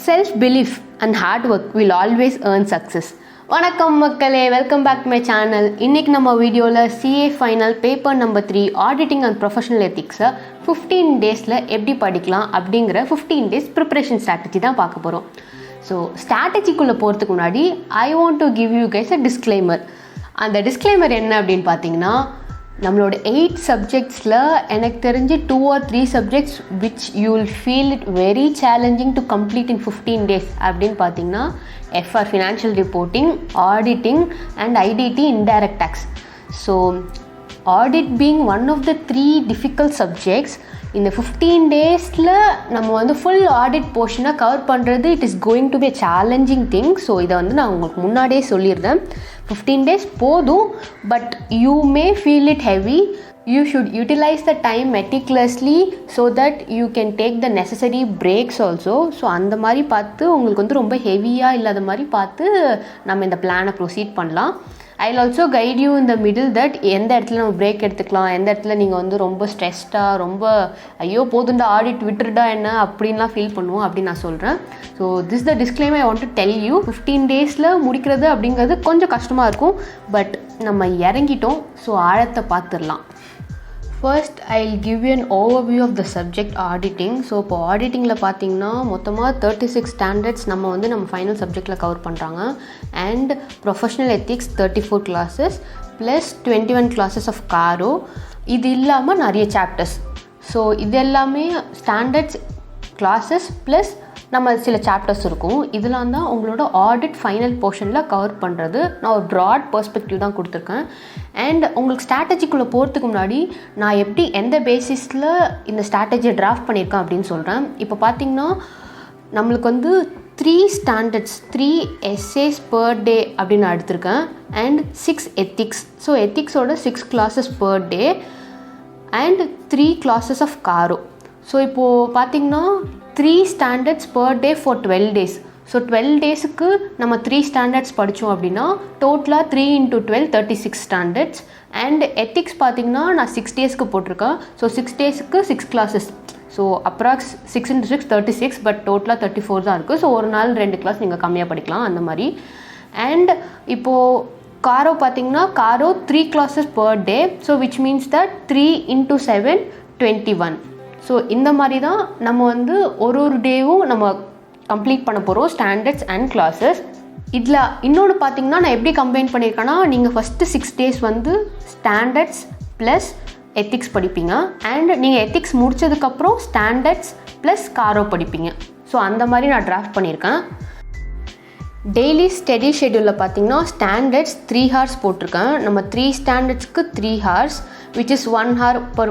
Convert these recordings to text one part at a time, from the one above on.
Self-belief and hard work will always earn success. வணக்கம் மக்களே, welcome back to my channel. இன்றைக்கி நம்ம வீடியோவில் CA final paper number 3 auditing and professional எத்திக்ஸை 15 டேஸில் எப்படி படிக்கலாம் அப்படிங்கிற 15 டேஸ் ப்ரிப்பரேஷன் ஸ்ட்ராட்டஜி தான் பார்க்க போகிறோம். ஸோ ஸ்ட்ராட்டஜிக்குள்ளே போகிறதுக்கு முன்னாடி I want to give you guys a disclaimer. அந்த டிஸ்க்ளைமர் என்ன அப்படின்னு பார்த்தீங்கன்னா, நம்மளோட 8 சப்ஜெக்ட்ஸில் எனக்கு தெரிஞ்சு 2 or 3 subjects which you will feel it very challenging to complete in 15 days அப்படின்னு பார்த்தீங்கன்னா FR financial reporting, auditing and IDT indirect tax. So audit being one of the 3 difficult subjects, இந்த 15 டேஸில் நம்ம வந்து ஃபுல் ஆடிட் போர்ஷனை cover பண்ணுறது it is going to be a challenging thing. So இதை வந்து நான் உங்களுக்கு முன்னாடியே சொல்லியிருந்தேன். 15 டேஸ் போதும், but you may feel it heavy. You should utilize the time meticulously so that you can take the necessary breaks also. So அந்த மாதிரி பார்த்து உங்களுக்கு வந்து ரொம்ப ஹெவியாக இல்லாத மாதிரி பார்த்து நம்ம இந்த பிளானை ப்ரொசீட் பண்ணலாம். I will also guide you in the middle that எந்த இடத்துல நம்ம பிரேக் எடுத்துக்கலாம், எந்த இடத்துல நீங்கள் வந்து ரொம்ப ஸ்ட்ரெஸ்டாக ரொம்ப ஐயோ போதுண்டா ஆடிட் விட்டுருடா என்ன அப்படின்லாம் ஃபீல் பண்ணுவோம் அப்படின்னு நான் சொல்கிறேன். So this the disclaimer I want to tell you. 15 டேஸில் முடிக்கிறது அப்படிங்கிறது கொஞ்சம் கஷ்டமாக இருக்கும், பட் நம்ம இறங்கிட்டோம். ஸோ ஆழத்தை பார்த்துடலாம். First I will give you an overview of the subject auditing. So இப்போ ஆடிட்டிங்கில் பார்த்தீங்கன்னா மொத்தமாக 36 ஸ்டாண்டர்ட்ஸ் நம்ம ஃபைனல் சப்ஜெக்டில் கவர் பண்ணுறாங்க. And professional ethics 34 classes plus 21 classes of CARO. இது இல்லாமல் நிறைய சாப்டர்ஸ். ஸோ இது எல்லாமே ஸ்டாண்டர்ட்ஸ் கிளாஸஸ் ப்ளஸ் நம்ம சில சாப்டர்ஸ் இருக்கும். இதெல்லாம் தான் உங்களோட ஆடிட் ஃபைனல் போர்ஷனில் கவர் பண்ணுறது. நான் ஒரு ப்ராட் பெர்ஸ்பெக்டிவ் தான் கொடுத்துருக்கேன். அண்ட் உங்களுக்கு ஸ்ட்ராட்டஜிக்குள்ளே போகிறதுக்கு முன்னாடி நான் எப்படி எந்த பேசிஸில் இந்த ஸ்ட்ராட்டஜியை டிராஃப்ட் பண்ணியிருக்கேன் அப்படின்னு சொல்கிறேன். இப்போ பார்த்திங்கன்னா நம்மளுக்கு வந்து 3 ஸ்டாண்டர்ட்ஸ் 3 essays பர் டே அப்படின்னு நான் எடுத்திருக்கேன். And 6 ethics. ஸோ எத்திக்ஸோட 6 classes per day and 3 classes of CARO. So இப்போது பார்த்திங்கன்னா 3 standards per day for 12 days. So 12 டேஸுக்கு நம்ம 3 ஸ்டாண்டர்ட்ஸ் படித்தோம் அப்படின்னா டோட்டலாக 3 × 12 36 ஸ்டாண்டர்ட்ஸ். அண்ட் எத்திக்ஸ் பார்த்திங்கன்னா நான் 6 டேஸ்க்கு போட்டிருக்கேன். ஸோ 6 டேஸுக்கு 6 கிளாஸஸ். ஸோ அப்ராக்ஸ் 6 × 6 36, பட் டோட்டலாக 34 தான் இருக்குது. ஸோ ஒரு நாள் 2 கிளாஸ் நீங்கள் கம்மியாக படிக்கலாம் அந்த மாதிரி. அண்ட் இப்போது காரோ பார்த்திங்கன்னா காரோ 3 classes per day. So which means that 3 × 7 21. So இந்த மாதிரி தான் நம்ம வந்து ஒரு டேவும் நம்ம கம்ப்ளீட் பண்ண போகிறோம் ஸ்டாண்டர்ட்ஸ் அண்ட் கிளாஸஸ். இதில் இன்னொன்று பார்த்தீங்கன்னா நான் எப்படி கம்பைன் பண்ணியிருக்கேன்னா, நீங்கள் ஃபஸ்ட்டு 6 டேஸ் வந்து ஸ்டாண்டர்ட்ஸ் ப்ளஸ் எத்திக்ஸ் படிப்பீங்க. அண்ட் நீங்கள் எத்திக்ஸ் முடித்ததுக்கப்புறம் ஸ்டாண்டர்ட்ஸ் ப்ளஸ் காரோ படிப்பீங்க. ஸோ அந்த மாதிரி நான் டிராஃப்ட் பண்ணியிருக்கேன். டெய்லி ஸ்டடி ஷெட்யூலில் பார்த்தீங்கன்னா ஸ்டாண்டர்ட்ஸ் 3 hours போட்டிருக்கேன். நம்ம 3 ஸ்டாண்டர்ட்ஸ்க்கு 3 hours which is 1 hour per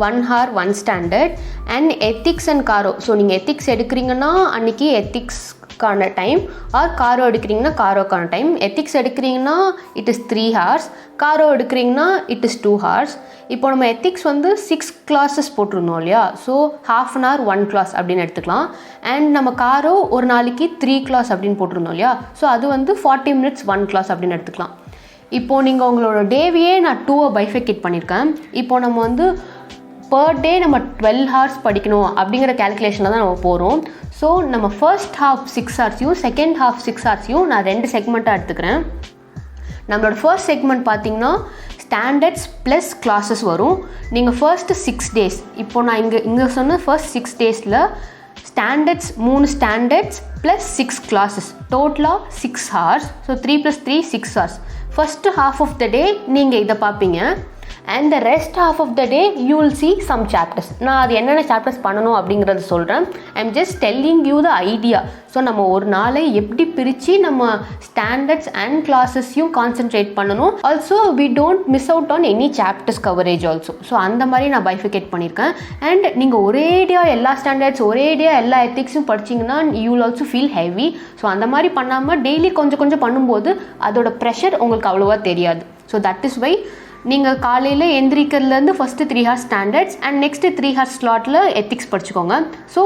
1 hour 1 standard. And ethics and CARO. So நீங்கள் எத்திக்ஸ் எடுக்கிறீங்கன்னா அன்றைக்கி எத்திக்ஸ்க்கான டைம், ஆர் காரோ எடுக்கிறீங்கன்னா காரோக்கான டைம். எத்திக்ஸ் எடுக்கிறீங்கன்னா இட் இஸ் 3 hours, காரோ எடுக்கிறீங்கன்னா இட் இஸ் 2 hours. இப்போ நம்ம எத்திக்ஸ் வந்து 6 கிளாஸஸ் போட்டிருந்தோம் இல்லையா. ஸோ ½ an hour 1 class அப்படின்னு எடுத்துக்கலாம். அண்ட் நம்ம காரோ ஒரு நாளைக்கு 3 class அப்படின்னு போட்டிருந்தோம் இல்லையா. ஸோ அது வந்து 40 minutes 1 class அப்படின்னு எடுத்துக்கலாம். இப்போது நீங்கள் உங்களோட டேவையே நான் 2 பைஃபெக்ட் பண்ணியிருக்கேன். இப்போது நம்ம வந்து பர் டே நம்ம 12 hours படிக்கணும் அப்படிங்கிற கேல்குலேஷனில் தான் நம்ம போகிறோம். ஸோ நம்ம first half 6 hours second half 6 hours நான் 2 செக்மெண்ட்டாக எடுத்துக்கிறேன். நம்மளோட ஃபர்ஸ்ட் செக்மெண்ட் பார்த்திங்கன்னா ஸ்டாண்டர்ட்ஸ் ப்ளஸ் கிளாஸஸ் வரும். நீங்கள் ஃபர்ஸ்ட்டு 6 days, இப்போது நான் இங்கே சொன்ன ஃபர்ஸ்ட் 6 daysல ஸ்டாண்டர்ட்ஸ் 3 ஸ்டாண்டர்ட்ஸ் ப்ளஸ் 6 கிளாஸஸ் டோட்டலாக 6 hours. So 3 + 3 6 hours. First half of the day நீங்கள் இதை பார்ப்பீங்க. and the rest half of the day you will see some chapters. நான் அது என்னென்ன சாப்டர்ஸ் பண்ணணும் அப்படிங்கிறது சொல்கிறேன். I am just telling you the idea. So நம்ம ஒரு நாளை எப்படி பிரித்து நம்ம ஸ்டாண்டர்ட்ஸ் அண்ட் கிளாஸஸையும் கான்சென்ட்ரேட் பண்ணணும். Also we don't miss out on any chapters coverage also. So அந்த மாதிரி நான் பைஃபிகேட் பண்ணியிருக்கேன். அண்ட் நீங்கள் ஒரேடியாக எல்லா ஸ்டாண்டர்ட்ஸ் ஒரேடியாக எல்லா எத்திக்ஸும் படிச்சிங்கன்னா you will also feel heavy. So அந்த மாதிரி பண்ணாமல் டெய்லி கொஞ்சம் கொஞ்சம் பண்ணும்போது அதோட ப்ரெஷர் உங்களுக்கு அவ்வளோவா தெரியாது. ஸோ தட் இஸ் வை நீங்கள் காலையில் எந்திரிக்கிறதுலேருந்து first 3 hours standards and next 3 hours ஸ்லாட்டில் எத்திக்ஸ் படிச்சுக்கோங்க. So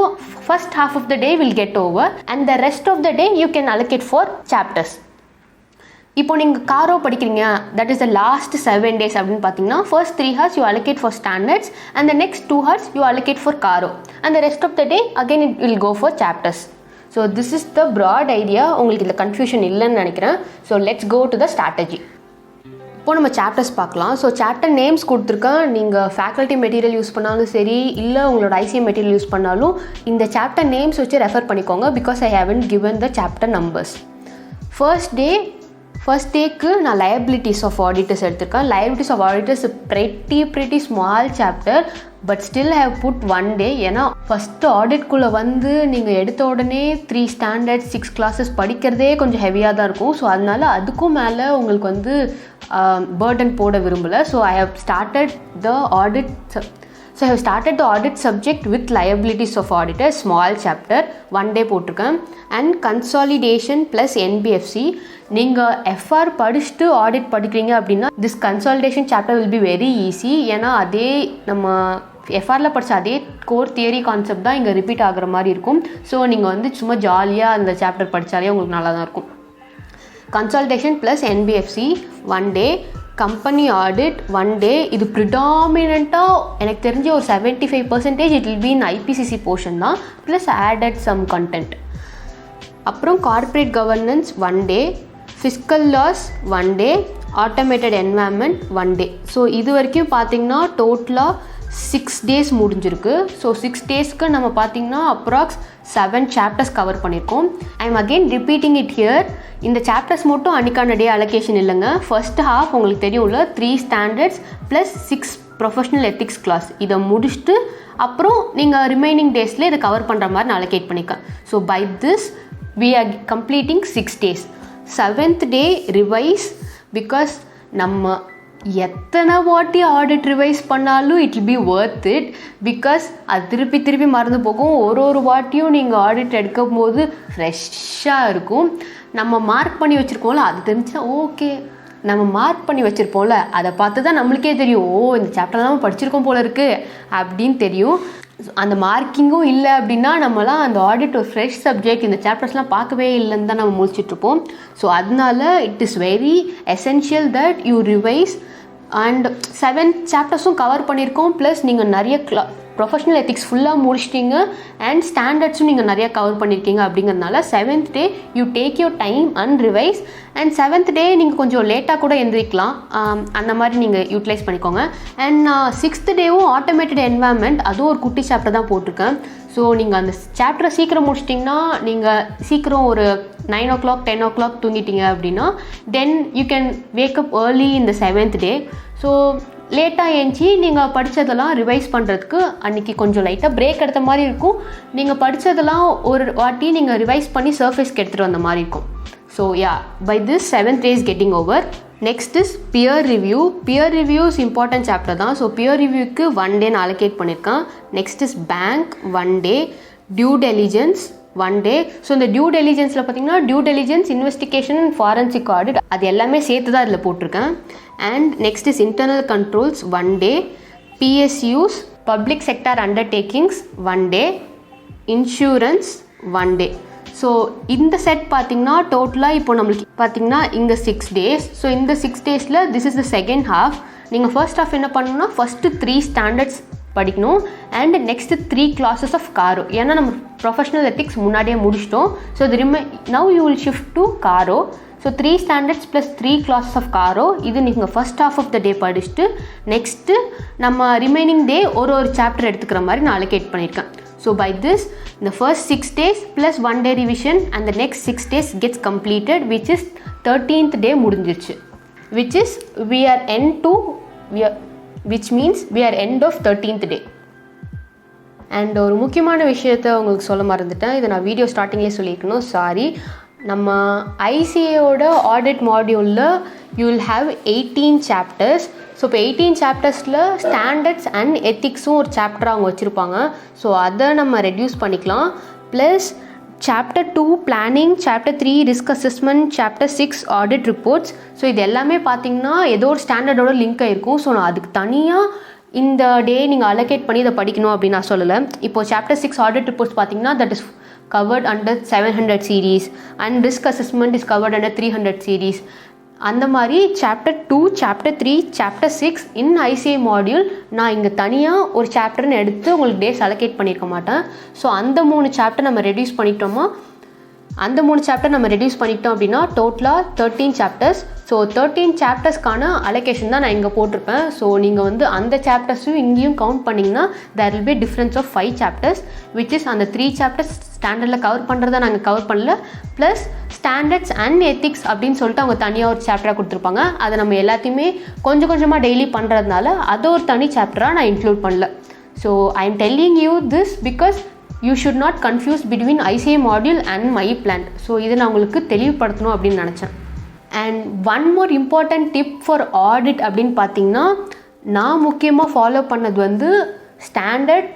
first half of the day will get over and the rest of the day you can allocate for chapters. இப்போ நீங்கள் காரோ படிக்கிறீங்க, that is the last 7 days அப்படின்னு பார்த்தீங்கன்னா first 3 hours you allocate for standards and the next 2 hours you allocate for CARO and the rest of the day again it will go for chapters. So this is the broad idea. உங்களுக்கு இதில் confusion இல்லைன்னு நினைக்கிறேன். So let's go to the strategy. இப்போது நம்ம chapters பார்க்கலாம். So chapter names கொடுத்துருக்கேன். நீங்கள் faculty material use பண்ணாலும் சரி, இல்லை உங்களோட ஐசிஎம் மெட்டீரியல் யூஸ் பண்ணாலும் இந்த சாப்டர் நேம்ஸ் வச்சு ரெஃபர் பண்ணிக்கோங்க. Because I haven't given the chapter numbers. First டேக்கு நான் லயபிலிட்டிஸ் ஆஃப் ஆடிட்டர்ஸ் எடுத்திருக்கேன். Liabilities of auditors pretty small chapter, but still have put 1 day. ஏன்னா ஃபஸ்ட்டு ஆடிட்குள்ளே வந்து நீங்கள் எடுத்த உடனே 3 standards 6 classes படிக்கிறதே கொஞ்சம் ஹெவியாக தான் இருக்கும். ஸோ அதனால் அதுக்கும் மேலே உங்களுக்கு வந்து பர்டன் போட விரும்பலை. So I have started the audit subject with liabilities of auditor, small chapter, 1 day போட்டிருக்கேன். And consolidation plus NBFC. நீங்கள் FR படிச்சுட்டு ஆடிட் படிக்கிறீங்க அப்படின்னா this consolidation chapter will be very easy. ஏன்னா அதே நம்ம FRல படித்த அதே கோர் தியரி கான்செப்ட் தான் இங்கே ரிப்பீட் ஆகிற மாதிரி இருக்கும். ஸோ நீங்கள் வந்து சும்மா ஜாலியாக அந்த சாப்டர் படித்தாலே உங்களுக்கு நல்லா தான் இருக்கும். Consolidation plus NBFC 1 day. Company audit 1 day. இது ப்ரிடாமினண்ட்டாக எனக்கு தெரிஞ்ச ஒரு 75% it will be in IPCC portion தான், ப்ளஸ் ஆடட் சம் கண்டென்ட். அப்புறம் corporate governance 1 day, fiscal laws 1 day, automated environment 1 day. So இது வரைக்கும் பார்த்திங்கன்னா டோட்டலாக 6 days முடிஞ்சிருக்கு. ஸோ 6 daysக்கு நம்ம பார்த்திங்கன்னா அப்ராக்ஸ் 7 chapters கவர் பண்ணியிருக்கோம். I am again repeating it here. இந்த சாப்டர்ஸ் மட்டும் அன்றைக்கான டே அலோகேஷன் இல்லைங்க. ஃபர்ஸ்ட் ஹாஃப் உங்களுக்கு தெரியும்ல 3 standards plus 6 professional ethics class. இதை முடிச்சுட்டு அப்புறம் நீங்கள் ரிமைனிங் டேஸில் இதை கவர் பண்ணுற மாதிரி நான் அலோகேட் பண்ணிக்கேன். So by this we are completing 6 days. 7th day revise. Because நம்ம எத்தனை வாட்டி ஆடிட் ரிவைஸ் பண்ணாலும் it will be worth it. Because அது திருப்பி மறந்து போகும். ஒரு வாட்டியும் நீங்கள் ஆடிட் எடுக்கும் போது ஃப்ரெஷ்ஷாக இருக்கும். நம்ம மார்க் பண்ணி வச்சுருக்கோம்ல, அது தெரிஞ்சுன்னா ஓகே, நம்ம மார்க் பண்ணி வச்சுருப்போம்ல, அதை பார்த்து தான் நம்மளுக்கே தெரியும், ஓ இந்த சாப்டர்லாம் நம்ம படிச்சிருக்கோம் போல இருக்குது அப்படின்னு தெரியும். அந்த மார்க்கிங்கும் இல்லை அப்படின்னா நம்மலாம் அந்த ஆடிட் ஒரு ஃப்ரெஷ் சப்ஜெக்ட், இந்த சாப்டர்ஸ்லாம் பார்க்கவே இல்லைன்னு தான் நம்ம முடிச்சிட்ருப்போம். ஸோ அதனால it is very essential that you revise. And 7 சாப்டர்ஸும் கவர் பண்ணியிருக்கோம். ப்ளஸ் நீங்கள் நிறைய ப்ரொஃபஷ்னல் எத்திக்ஸ் ஃபுல்லாக முடிச்சிட்டிங்க அண்ட் ஸ்டாண்டர்ட்ஸும் நீங்கள் நிறையா கவர் பண்ணியிருக்கீங்க. அப்படிங்கிறதுனால 7th day you take your time and revise. And 7th day நீங்கள் கொஞ்சம் லேட்டாக கூட எழுந்திரிக்கலாம். அந்த மாதிரி நீங்கள் யூட்டிலைஸ் பண்ணிக்கோங்க. அண்ட் 6th டேவும் ஆட்டோமேட்டட் என்வாயர்மெண்ட், அதுவும் ஒரு குட்டி சாப்டர் தான் போட்டிருக்கேன். ஸோ நீங்கள் அந்த சாப்டரை சீக்கிரம் முடிச்சிட்டிங்கன்னா, நீங்கள் சீக்கிரம் ஒரு 9 o'clock 10 o'clock தூங்கிட்டீங்க அப்படின்னா then you can wake up early இந்த 7th day. ஸோ லேட்டாக ஏஞ்சி நீங்கள் படித்ததெல்லாம் ரிவைஸ் பண்ணுறதுக்கு அன்றைக்கி கொஞ்சம் லைட்டாக பிரேக் எடுத்த மாதிரி இருக்கும். நீங்கள் படித்ததெல்லாம் ஒரு வாட்டி நீங்கள் ரிவைஸ் பண்ணி சர்ஃபேஸ்க்கு எடுத்துகிட்டு வந்த மாதிரி இருக்கும். So by this 7th day is getting over. Next is peer review. Peer reviews important chapter தான். ஸோ பியர் ரிவ்யூக்கு 1 day நான் அலோகேட் பண்ணியிருக்கேன். Next is bank 1 day, due diligence 1 day. So இந்த டியூ டெலிஜென்ஸில் பார்த்தீங்கன்னா due diligence, investigation, forensic audit, அது எல்லாமே சேர்த்து தான் இதில் போட்டிருக்கேன். And next is internal controls 1 day, PSUs, public sector undertakings 1 day, insurance 1 day. So இந்த செட் பார்த்திங்கன்னா டோட்டலாக இப்போ நம்மளுக்கு பார்த்திங்கன்னா இங்கே 6 days. ஸோ இந்த 6 daysல this is the second half. நீங்கள் ஃபர்ஸ்ட் ஹாஃப் என்ன பண்ணணும்னா ஃபஸ்ட்டு 3 standards படிக்கணும் and next 3 classes of CARO. ஏன்னா நம்ம ப்ரொஃபஷ்னல் எத்திக்ஸ் முன்னாடியே முடிச்சிட்டோம். ஸோ இது now you will shift to CARO. So 3 standards plus 3 classes of CARO. இது நீங்கள் first half of the day படிச்சுட்டு நெக்ஸ்ட்டு நம்ம ரிமைனிங் டே ஒரு சாப்டர் எடுத்துக்கிற மாதிரி நான் அலோகேட் பண்ணியிருக்கேன். So by this, the first 6 days plus 1 day revision and the next 6 days gets completed, which is 13th day முடிஞ்சிருச்சு. Which is which means we are end of 13th day. And ஒரு முக்கியமான விஷயத்தை உங்களுக்கு சொல்ல மறந்துட்டேன். இதை நான் வீடியோ ஸ்டார்டிங்லேயே சொல்லியிருக்கணும், சாரி. நம்ம ஐசிஏயோட ஆடிட் மாடியூலில் you will have 18 chapters. So இப்போ 18 chaptersல ஸ்டாண்டர்ட்ஸ் அண்ட் எத்திக்ஸும் ஒரு சாப்டர் அவங்க வச்சுருப்பாங்க. ஸோ அதை நம்ம ரெடியூஸ் பண்ணிக்கலாம். Plus chapter 2 planning, chapter 3 risk assessment, chapter 6 audit reports. So இது எல்லாமே பார்த்திங்கன்னா ஏதோ ஒரு ஸ்டாண்டர்டோட லிங்க் ஆகிருக்கும். ஸோ நான் அதுக்கு தனியாக இந்த டே நீங்கள் அலோகேட் பண்ணி இதை படிக்கணும் அப்படின்னு நான் சொல்லலை. இப்போது சாப்டர் 6 ஆடிட் ரிப்போர்ட்ஸ் பார்த்திங்கன்னா that is covered under 700 series and risk assessment is covered under 300 series. அந்த மாதிரி சாப்டர் 2, சாப்டர் 3, சாப்டர் 6 இன் ஐசிஐ மாடியூல் நான் இங்கே தனியாக ஒரு சாப்டர்னு எடுத்து உங்களுக்கு டேஸ் அலோகேட் பண்ணியிருக்க மாட்டேன். ஸோ அந்த 3 சாப்டர் நம்ம ரெடியூஸ் பண்ணிட்டோமா அந்த 3 சாப்டர் நம்ம ரெடியூஸ் பண்ணிட்டோம் அப்படின்னா டோட்டலாக 13 சாப்டர்ஸ். ஸோ 13 சாப்டர்ஸ்க்கான அலோகேஷன் தான் நான் இங்கே போட்டிருப்பேன். ஸோ நீங்கள் வந்து அந்த சாப்டர்ஸும் இங்கேயும் கவுண்ட் பண்ணிங்கன்னா there will be difference of 5 chapters which is அந்த 3 சாப்டர்ஸ் ஸ்டாண்டர்டில் கவர் பண்ணுறதை நாங்கள் கவர் பண்ணல. ப்ளஸ் ஸ்டாண்டர்ட்ஸ் அண்ட் எத்திக்ஸ் அப்படின்னு சொல்லிட்டு அவங்க தனியாக ஒரு சாப்டராக கொடுத்துருப்பாங்க. அதை நம்ம எல்லாத்தையுமே கொஞ்சம் கொஞ்சமாக டெய்லி பண்ணுறதுனால அதை ஒரு தனி சாப்டராக நான் இன்க்ளூட் பண்ணல. So I am telling you this because you should not confuse between ICA module and my plan. So இதை நான் உங்களுக்கு தெளிவுபடுத்தணும் அப்படின்னு நினச்சேன். And one more important tip for audit அப்படின்னு பார்த்தீங்கன்னா, நான் முக்கியமாக ஃபாலோ பண்ணது வந்து ஸ்டாண்டர்ட்,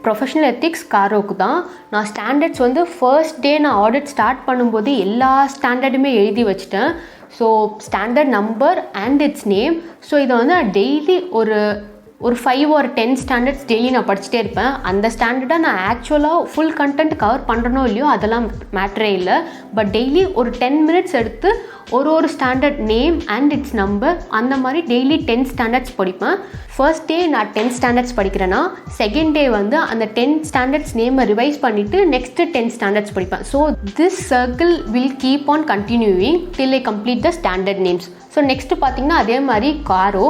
ப்ரொஃபஷனல் எத்திக்ஸ், காரோக்கு தான். நான் ஸ்டாண்டர்ட்ஸ் வந்து ஃபர்ஸ்ட் டே நான் ஆடிட் ஸ்டார்ட் பண்ணும்போது எல்லா ஸ்டாண்டர்டுமே எழுதி வச்சுட்டேன். So standard number and it's name. So இதை வந்து நான் டெய்லி ஒரு 5 or 10 ஸ்டாண்டர்ட்ஸ் டெய்லி நான் படிச்சுட்டே இருப்பேன். அந்த ஸ்டாண்டர்டாக நான் ஆக்சுவலாக ஃபுல் கண்டென்ட் கவர் பண்ணுறனோ இல்லையோ அதெல்லாம் மேட்ரே இல்லை. பட் டெய்லி ஒரு 10 மினிட்ஸ் எடுத்து ஒரு standard name and it's number அந்த மாதிரி டெய்லி 10 ஸ்டாண்டர்ட்ஸ் படிப்பேன். ஃபர்ஸ்ட் டே நான் 10 ஸ்டாண்டர்ட்ஸ் படிக்கிறேன்னா செகண்ட் டே வந்து அந்த 10 ஸ்டாண்டர்ட்ஸ் நேமை ரிவைஸ் பண்ணிவிட்டு நெக்ஸ்ட்டு 10 ஸ்டாண்டர்ட்ஸ் படிப்பேன். So this circle will keep on continuing till I complete the standard names. So next பார்த்திங்கன்னா அதே மாதிரி காரோ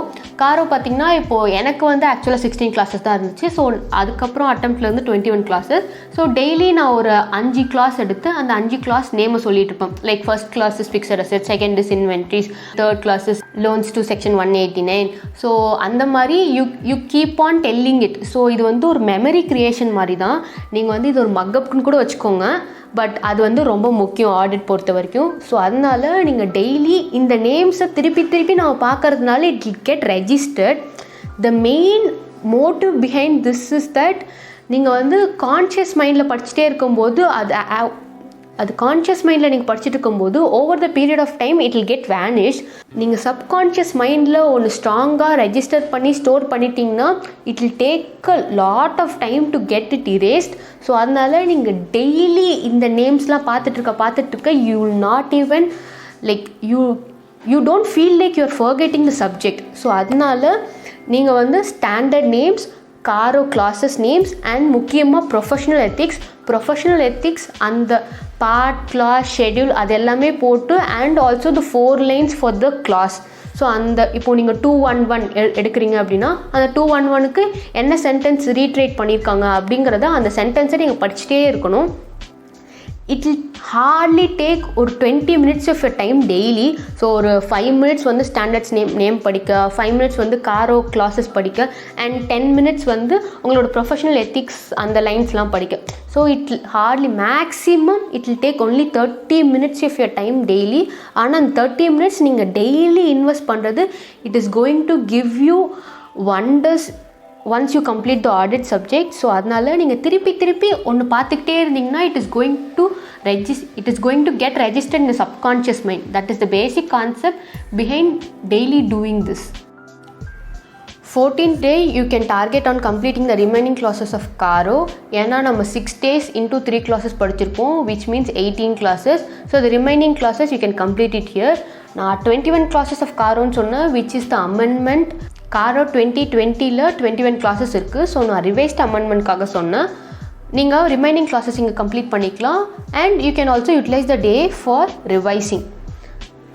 பார்த்திங்கன்னா இப்போது எனக்கு வந்து ஆக்சுவலாக 16 கிளாஸஸ் தான் இருந்துச்சு. ஸோ அதுக்கப்புறம் அட்டெம்ப்ட்லேருந்து 21 கிளாஸஸ். ஸோ டெய்லி நான் ஒரு 5 கிளாஸ் எடுத்து அந்த 5 கிளாஸ் நேமை சொல்லிட்டு இருப்பேன். Like first class is fixed assets, second is inventories, third class is loans to section 189. So அந்த மாதிரி you keep on telling it. So இது வந்து ஒரு மெமரி கிரியேஷன் மாதிரி தான். நீங்கள் வந்து இது ஒரு மக்கப்னு கூட வச்சுக்கோங்க. பட் அது வந்து ரொம்ப முக்கியம் ஆடிட் பொறுத்த வரைக்கும். ஸோ அதனால நீங்கள் டெய்லி இந்த நேம்ஸை திருப்பி நம்ம பார்க்கறதுனால it will get registered. The main motive behind this is that நீங்கள் வந்து கான்ஷியஸ் மைண்டில் படிச்சுட்டே இருக்கும்போது அது கான்ஷியஸ் மைண்டில் நீங்கள் படிச்சுட்டு இருக்கும்போது over the period of time it will get vanish. நீங்கள் சப்கான்ஷியஸ் மைண்டில் ஒன்று ஸ்ட்ராங்காக ரெஜிஸ்டர் பண்ணி ஸ்டோர் பண்ணிட்டீங்கன்னா it will take a lot of time to get it erased. So அதனால் நீங்கள் டெய்லி இந்த நேம்ஸ்லாம் பார்த்துட்ருக்க you will not even like you don't feel like you are forgetting the subject. So அதனால நீங்கள் வந்து standard names, CARO classes names and முக்கியமாக professional ethics அந்த பார்ட், கிளாஸ், ஷெட்யூல் அது எல்லாமே போட்டு and also the 4 lines for the class. So அந்த இப்போது நீங்கள் 211 எடுக்கிறீங்க அப்படின்னா அந்த 211க்கு என்ன சென்டென்ஸ் ரீட்ரேட் பண்ணியிருக்காங்க அப்படிங்கிறத அந்த சென்டென்ஸை நீங்கள் படிச்சுட்டே இருக்கணும். இட் வில் ஹார்ட்லி டேக் ஒரு 20 minutes of your time daily. So ஒரு 5 minutes வந்து ஸ்டாண்டர்ட்ஸ் நேம் படிக்க, 5 minutes வந்து காரோ கிளாஸஸ் படிக்க அண்ட் 10 minutes வந்து உங்களோட ப்ரொஃபஷனல் எத்திக்ஸ் அந்த லைன்ஸ்லாம் படிக்க. So it hardly maximum it will take only 30 minutes of your time daily. ஆனால் அந்த 30 minutes நீங்கள் டெய்லி இன்வெஸ்ட் பண்ணுறது it is going to give you wonders once you complete the audit subject. So அதனால் நீங்கள் திருப்பி ஒன்று பார்த்துக்கிட்டே இருந்தீங்கன்னா it is going to get registered in the subconscious mind. That is the basic concept behind daily doing this. 14th day you can target on completing the remaining classes of Caro. ஏன்னா நம்ம 6 days into 3 classes படிச்சிருப்போம், which means 18 classes. So the remaining classes you can complete it here. நான் 21 classes of Caroன்னு சொன்னேன், which is the amendment. CARO 2020ல் 21 classes இருக்குது. So நான் revised அமெண்ட்மெண்ட்காக சொன்னேன். நீங்கள் ரிமைனிங் கிளாஸஸ் இங்கே கம்ப்ளீட் பண்ணிக்கலாம் and you can also utilise the day for revising.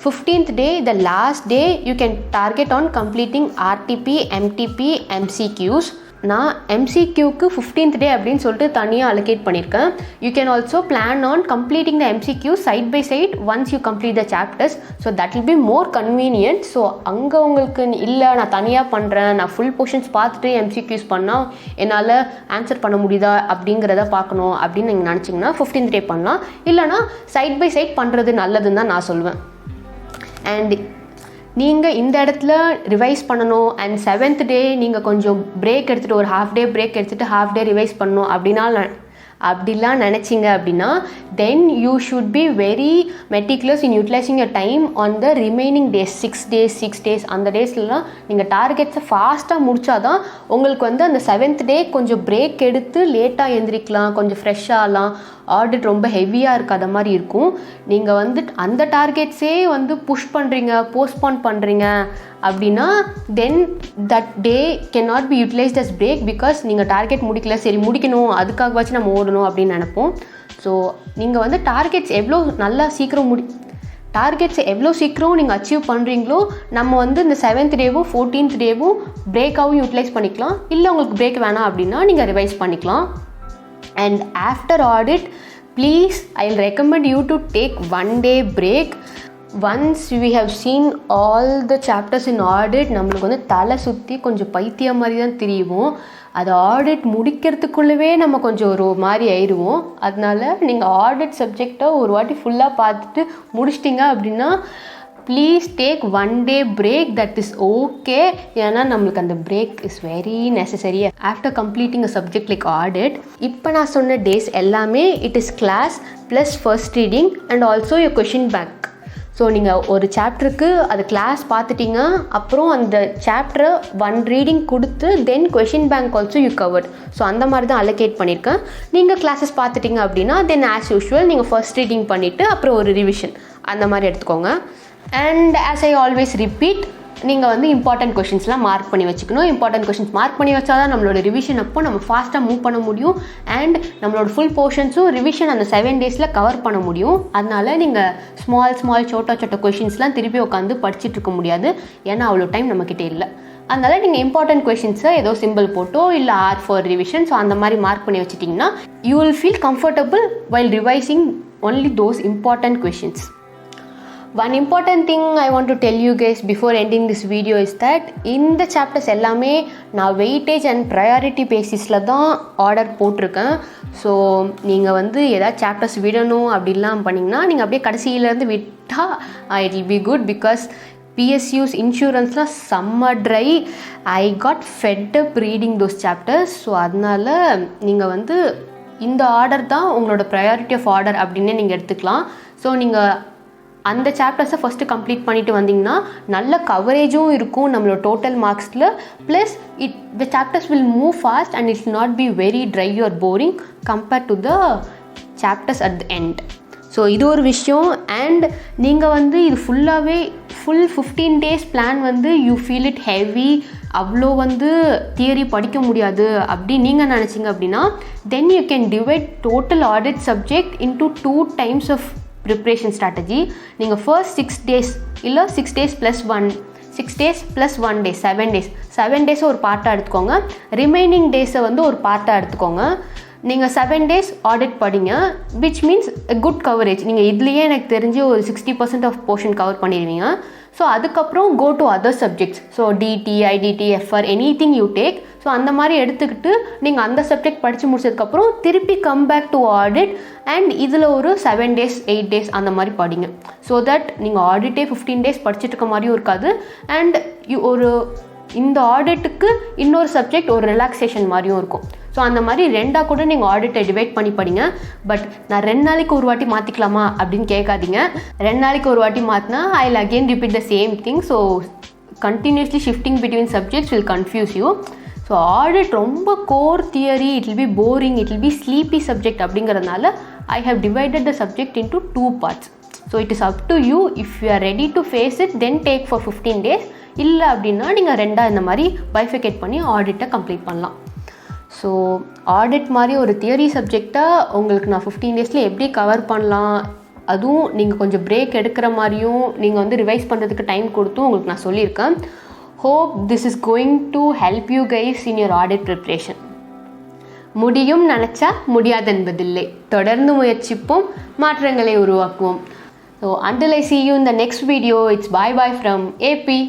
15th day, the last day, you can target on completing RTP, MTP, MCQs. நான் MCQக்கு 15th day அப்படின்னு சொல்லிட்டு தனியாக அலோகேட் பண்ணியிருக்கேன். You can also plan on completing the MCQ side by side once you complete the chapters. So that will be more convenient. So அங்கே உங்களுக்கு இல்லை நான் தனியாக பண்ணுறேன், நான் ஃபுல் போர்ஷன்ஸ் பார்த்துட்டு MCQs பண்ணால் என்னால் ஆன்சர் பண்ண முடியுதா அப்படிங்கிறத பார்க்கணும் அப்படின்னு நீங்கள் நினச்சிங்கன்னா 15th day பண்ணலாம். இல்லைனா சைட் பை சைட் பண்ணுறது நல்லதுன்னு தான் நான் சொல்வேன். அண்ட் நீங்கள் இந்த இடத்துல ரிவைஸ் பண்ணணும் அண்ட் 7th day நீங்கள் கொஞ்சம் பிரேக் எடுத்துகிட்டு ஒரு half day பிரேக் எடுத்துகிட்டு half day ரிவைஸ் பண்ணணும் அப்படிலாம் நினச்சிங்க அப்படின்னா then you should be very meticulous in utilising your time on the remaining days. 6 days அந்த டேஸ்லாம் நீங்கள் டார்கெட்ஸை ஃபாஸ்ட்டாக முடித்தாதான் உங்களுக்கு வந்து அந்த 7th day கொஞ்சம் பிரேக் எடுத்து லேட்டாக எழுந்திரிக்கலாம், கொஞ்சம் ஃப்ரெஷ்ஷாகலாம், ஆடிட் ரொம்ப ஹெவியாக இருக்காத மாதிரி இருக்கும். நீங்கள் வந்து அந்த டார்கெட்ஸே வந்து புஷ் பண்ணுறீங்க, போஸ்ட்பான் பண்ணுறீங்க அப்படின்னா then that day can not be utilized as break. Because நீங்கள் டார்கெட் முடிக்கல, சரி முடிக்கணும் அதுக்காகவாச்சும் நம்ம ஓடணும் அப்படின்னு நினைப்போம். ஸோ நீங்கள் வந்து டார்கெட்ஸ் எவ்வளோ சீக்கிரம் நீங்கள் அச்சீவ் பண்ணுறீங்களோ நம்ம வந்து இந்த 7th டேவும் 14th டேவும் பிரேக்காகவும் யூட்டிலைஸ் பண்ணிக்கலாம். இல்லை உங்களுக்கு பிரேக் வேணாம் அப்படின்னா நீங்கள் ரிவைஸ் பண்ணிக்கலாம். And after audit please I will recommend you to take 1 day break. Once we have seen all the chapters in audit நம்மளுக்கு வந்து தலை சுற்றி கொஞ்சம் பைத்தியம் மாதிரி தான் தெரியும். அது ஆடிட் முடிக்கிறதுக்குள்ளவே நம்ம கொஞ்சம் ஒரு மாதிரி ஆயிடுவோம். அதனால நீங்கள் ஆடிட் சப்ஜெக்டை ஒரு வாட்டி ஃபுல்லாக பார்த்துட்டு முடிச்சிட்டிங்க அப்படின்னா please take 1 day break. That is okay. ஏன்னா நம்மளுக்கு அந்த break is very necessary after completing a subject like audit. இப்போ நான் சொன்ன டேஸ் எல்லாமே it is class plus first reading and also your question bank. So நீங்கள் ஒரு சாப்டருக்கு அது கிளாஸ் பார்த்துட்டிங்க, அப்புறம் அந்த சாப்டரை 1 ரீடிங் கொடுத்து then question bank also you covered. So அந்த மாதிரி தான் அலோகேட் பண்ணியிருக்கேன். நீங்கள் கிளாஸஸ் பார்த்துட்டிங்க அப்படின்னா தென் ஆஸ் யூஷுவல் நீங்கள் ஃபர்ஸ்ட் ரீடிங் பண்ணிவிட்டு அப்புறம் ஒரு ரிவிஷன் அந்த மாதிரி எடுத்துக்கோங்க. And as I always repeat, நீங்கள் வந்து இம்பார்ட்டன்ட் கொஷின்ஸ்லாம் மார்க் பண்ணி வச்சுக்கணும். இம்பார்ட்டன்ட் கொஷின்ஸ் மார்க் பண்ணி வச்சா தான் நம்மளோட ரிவிஷன் அப்போ நம்ம ஃபாஸ்ட்டாக மூவ் பண்ண முடியும். அண்ட் நம்மளோட ஃபுல் போர்ஷன்ஸும் ரிவிஷன் அந்த 7 days கவர் பண்ண முடியும். அதனால நீங்கள் ஸ்மால் சோட்டா கொஷின்ஸ்லாம் திருப்பி உட்காந்து படிச்சுட்டு இருக்க முடியாது. ஏன்னா அவ்வளோ டைம் நம்மக்கிட்ட இல்லை. அதனால் நீங்கள் இம்பார்ட்டன்ட் கொஷின்ஸை ஏதோ சிம்பிள் போட்டோ இல்லை ஆர் ஃபார் ரிவிஷன் ஸோ அந்த மாதிரி மார்க் பண்ணி வச்சுட்டிங்கன்னா you will feel comfortable while revising only those important questions. One important thing I want to tell you guys before ending this video is that இந்த chapters எல்லாமே நான் weightage and priority பேசிஸில் தான் order போட்டிருக்கேன். So நீங்கள் வந்து ஏதாவது chapters விடணும் அப்படிலாம் பண்ணிங்கன்னா நீங்கள் அப்படியே கடைசியிலேருந்து விட்டால் it will be good. Because PSU's இன்சூரன்ஸ்லாம் செம்ம try. I got fed up reading those chapters. So அதனால நீங்கள் வந்து இந்த ஆர்டர் தான் உங்களோட ப்ரையாரிட்டி ஆஃப் ஆர்டர் அப்படின்னு நீங்கள் எடுத்துக்கலாம். ஸோ நீங்கள் அந்த சாப்டர்ஸை ஃபஸ்ட்டு கம்ப்ளீட் பண்ணிட்டு வந்தீங்கன்னா நல்ல கவரேஜும் இருக்கும் நம்மளோட டோட்டல் மார்க்ஸில். Plus the chapters will move fast and it's not be very dry or boring compared to the chapters at the end. So இது ஒரு விஷயம். அண்ட் நீங்கள் வந்து இது ஃபுல்லாகவே ஃபுல் 15 days பிளான் வந்து யூ ஃபீல் இட் ஹெவி, அவ்வளோ வந்து தியரி படிக்க முடியாது அப்படி நீங்கள் நினச்சிங்க அப்படின்னா then you can divide total audit subject into 2 times of preparation strategy. நீங்கள் ஃபர்ஸ்ட் 6 days இல்லை 6 days + 1 day 7 days ஒரு பார்ட்டாக எடுத்துக்கோங்க. ரிமைனிங் டேஸை வந்து ஒரு பார்ட்டாக எடுத்துக்கோங்க. நீங்கள் 7 days ஆடிட் படிங்க, விச் மீன்ஸ் குட் கவரேஜ். நீங்கள் இதுலேயே எனக்கு தெரிஞ்சு ஒரு 60% ஆஃப் போர்ஷன் கவர் பண்ணிடுவீங்க. ஸோ அதுக்கப்புறம் go to other subjects. So DT, IDT, FR anything you take. So அந்த மாதிரி எடுத்துக்கிட்டு நீங்கள் அந்த சப்ஜெக்ட் படித்து முடிச்சதுக்கப்புறம் திருப்பி come back to audit and இதில் ஒரு 7 days 8 days அந்த மாதிரி படிங்க. ஸோ தட் நீங்கள் ஆடிட்டே 15 days படிச்சுட்டு இருக்க மாதிரியும் இருக்காது. அண்ட் இந்த ஆடிட்டுக்கு இன்னொரு சப்ஜெக்ட் ஒரு ரிலாக்ஸேஷன் மாதிரியும் இருக்கும். ஸோ அந்த மாதிரி ரெண்டாக கூட நீங்கள் ஆடிட்டை டிவைட் பண்ணி படிங்க. பட் நான் 2 நாளைக்கு ஒரு வாட்டி மாற்றிக்கலாமா அப்படின்னு கேட்காதீங்க. 2 நாளைக்கு ஒரு வாட்டி மாற்றினா I will again repeat the same thing. So continuously shifting between subjects will confuse you. So audit ரொம்ப core theory, it will be boring, it will be sleepy subject அப்படிங்கிறதுனால I have divided the subject into 2 parts. So it is up to you. If you are ready to face it then take for 15 days. இல்லை அப்படின்னா நீங்கள் 2 இந்த மாதிரி பைஃபிகேட் பண்ணி ஆடிட்டை complete பண்ணலாம். So audit மாதிரி ஒரு தியரி சப்ஜெக்டை உங்களுக்கு நான் 15 days எப்படி கவர் பண்ணலாம், அதுவும் நீங்கள் கொஞ்சம் பிரேக் எடுக்கிற மாதிரியும் நீங்கள் வந்து ரிவைஸ் பண்ணுறதுக்கு டைம் கொடுத்தும் உங்களுக்கு நான் சொல்லியிருக்கேன். Hope this is going to help you guys in your audit preparation. முடியும் நினச்சா முடியாது என்பதில்லை, தொடர்ந்து முயற்சிப்போம், மாற்றங்களை உருவாக்குவோம். So until I see you in the next video, it's bye from AP.